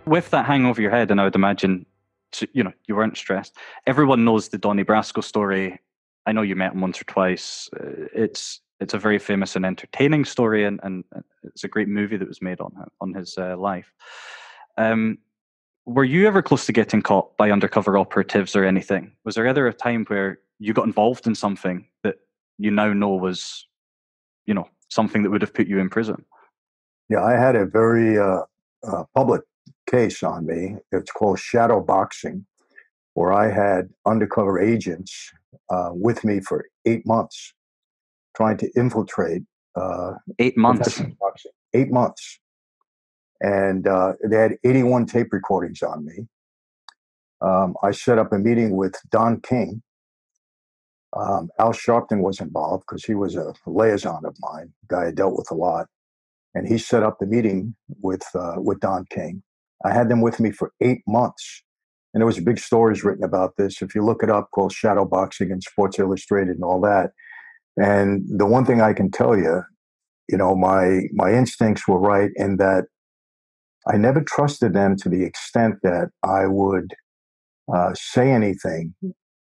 With that hang over your head, and I would imagine, you weren't stressed. Everyone knows the Donnie Brasco story. I know you met him once or twice. It's a very famous and entertaining story, and it's a great movie that was made on his life. Were you ever close to getting caught by undercover operatives or anything? Was there ever a time where you got involved in something that you now know was, something that would have put you in prison? Yeah, I had a very public case on me. It's called shadow boxing, where I had undercover agents with me for 8 months trying to infiltrate 8 months. professional boxing. 8 months. And they had 81 tape recordings on me. I set up a meeting with Don King. Al Sharpton was involved because he was a liaison of mine, a guy I dealt with a lot. And he set up the meeting with Don King. I had them with me for 8 months. And there was big stories written about this. If you look it up, called Shadow Boxing in Sports Illustrated and all that. And the one thing I can tell you, my instincts were right in that I never trusted them to the extent that I would say anything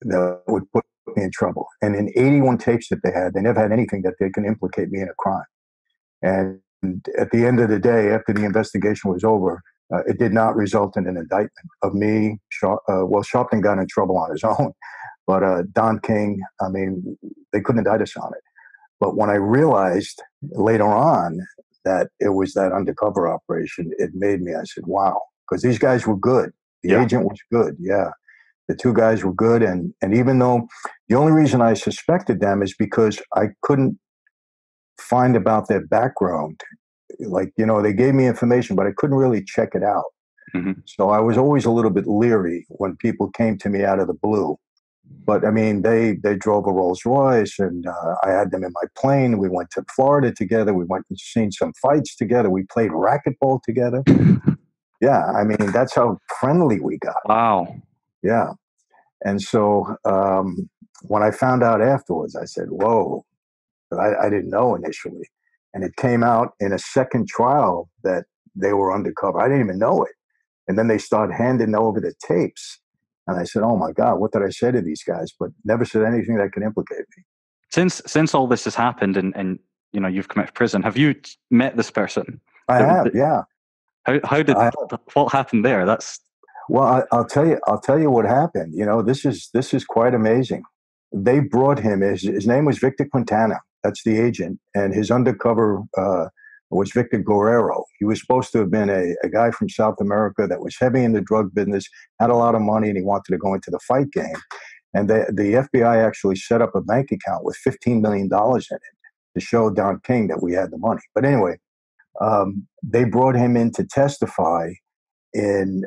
that would put me in trouble. And in 81 tapes that they had, they never had anything that they can implicate me in a crime. And at the end of the day, after the investigation was over, it did not result in an indictment of me. Sharpton got in trouble on his own, but Don King, they couldn't indict us on it. But when I realized later on that it was that undercover operation, it made me, I said, wow, because these guys were good. The agent was good, yeah. The two guys were good, and even though the only reason I suspected them is because I couldn't find about their background. Like, they gave me information, but I couldn't really check it out. Mm-hmm. So I was always a little bit leery when people came to me out of the blue. But they drove a Rolls Royce, and I had them in my plane. We went to Florida together. We went and seen some fights together. We played racquetball together. Yeah, that's how friendly we got. Wow. Yeah. And so when I found out afterwards, I said, whoa, I didn't know initially. And it came out in a second trial that they were undercover. I didn't even know it. And then they started handing over the tapes. And I said, oh my God, what did I say to these guys? But never said anything that could implicate me. Since all this has happened and you've come out of prison, have you met this person? I have, yeah. What happened there? Well, I'll tell you what happened. This is quite amazing. They brought him, his name was Victor Quintana. That's the agent. And his undercover was Victor Guerrero. He was supposed to have been a guy from South America that was heavy in the drug business, had a lot of money, and he wanted to go into the fight game. And the FBI actually set up a bank account with $15 million in it to show Don King that we had the money. But anyway, they brought him in to testify in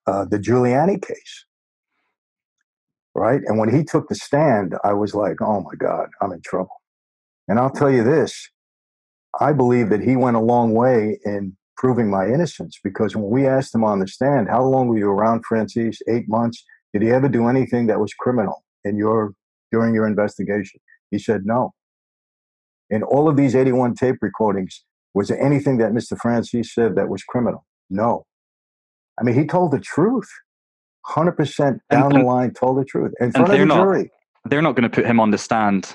the Giuliani case. Right? And when he took the stand, I was like, oh my God, I'm in trouble. And I'll tell you this, I believe that he went a long way in proving my innocence, because when we asked him on the stand, how long were you around Franzese? 8 months. Did he ever do anything that was criminal during your investigation? He said no. In all of these 81 tape recordings, was there anything that Mr. Franzese said that was criminal? No. He told the truth. 100% down the line, told the truth in front of the jury. They're not going to put him on the stand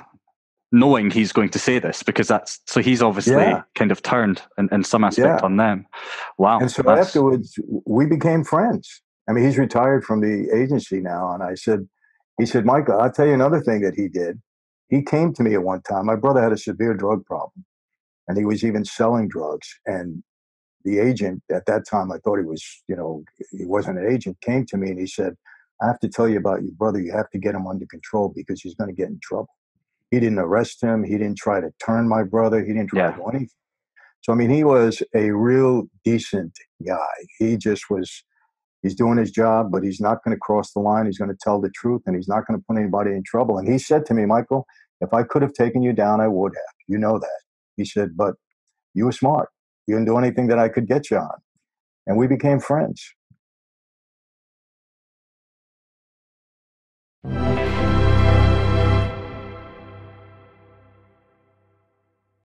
knowing he's going to say this, because so he's obviously kind of turned in some aspect on them. Wow. And so afterwards, we became friends. He's retired from the agency now. And he said, Michael, I'll tell you another thing that he did. He came to me at one time. My brother had a severe drug problem, and he was even selling drugs. And the agent at that time, I thought he was, he wasn't an agent, came to me and he said, I have to tell you about your brother. You have to get him under control because he's going to get in trouble. He didn't arrest him. He didn't try to turn my brother. He didn't try to do anything. So, he was a real decent guy. He just he's doing his job, but he's not going to cross the line. He's going to tell the truth, and he's not going to put anybody in trouble. And he said to me, Michael, if I could have taken you down, I would have. You know that. He said, but you were smart. You didn't do anything that I could get you on. And we became friends.